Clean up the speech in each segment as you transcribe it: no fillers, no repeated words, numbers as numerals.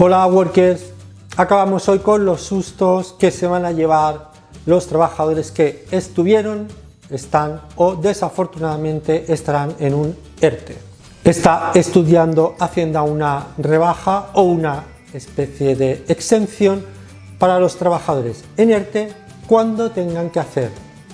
Hola workers, acabamos hoy con los sustos que se van a llevar los trabajadores que estuvieron, están o desafortunadamente estarán en un ERTE. Está estudiando Hacienda una rebaja o una especie de exención para los trabajadores en ERTE cuando tengan que hacer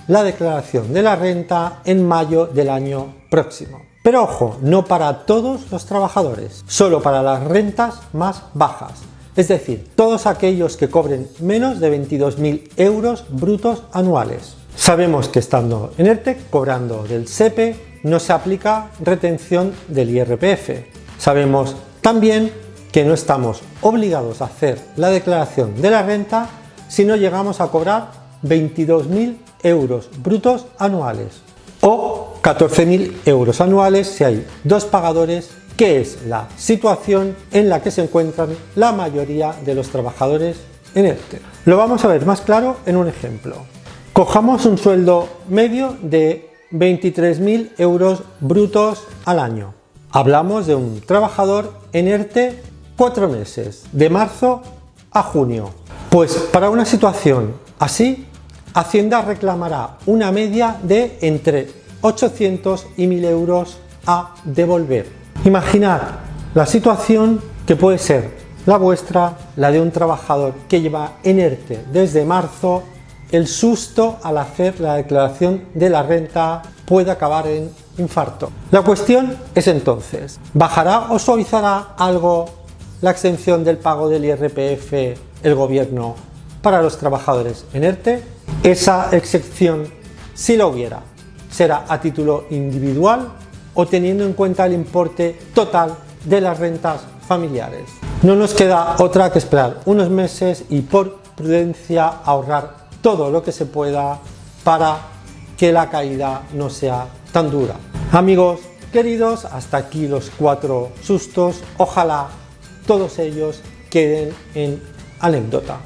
la declaración de la renta en mayo del año próximo. Pero ojo, no para todos los trabajadores, solo para las rentas más bajas, es decir, todos aquellos que cobren menos de 22.000 euros brutos anuales. Sabemos que estando en ERTE, cobrando del SEPE, no se aplica retención del IRPF. Sabemos también que no estamos obligados a hacer la declaración de la renta si no llegamos a cobrar 22.000 euros brutos anuales o 14.000 euros anuales si hay dos pagadores, que es la situación en la que se encuentran la mayoría de los trabajadores en ERTE. Lo vamos a ver más claro en un ejemplo. Cojamos un sueldo medio de 23.000 euros brutos al año. Hablamos de un trabajador en ERTE 4 meses, de marzo a junio. Pues para una situación así, Hacienda reclamará una media de entre 800 y 1.000 euros a devolver. Imaginad la situación que puede ser la vuestra, la de un trabajador que lleva en ERTE desde marzo. El susto al hacer la declaración de la renta puede acabar en infarto. La cuestión es entonces, ¿bajará o suavizará algo la exención del pago del IRPF el gobierno para los trabajadores en ERTE? Esa excepción, si lo hubiera, será a título individual o teniendo en cuenta el importe total de las rentas familiares. No nos queda otra que esperar unos meses y por prudencia ahorrar todo lo que se pueda para que la caída no sea tan dura. Amigos queridos, hasta aquí los 4 sustos. Ojalá todos ellos queden en anécdota.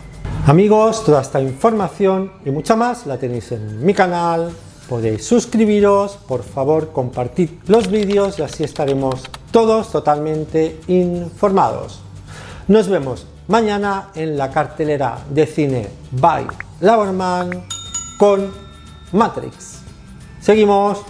Amigos, toda esta información y mucha más la tenéis en mi canal. Podéis suscribiros, por favor compartid los vídeos y así estaremos todos totalmente informados. Nos vemos mañana en la cartelera de cine by Laborman con Matrix. Seguimos.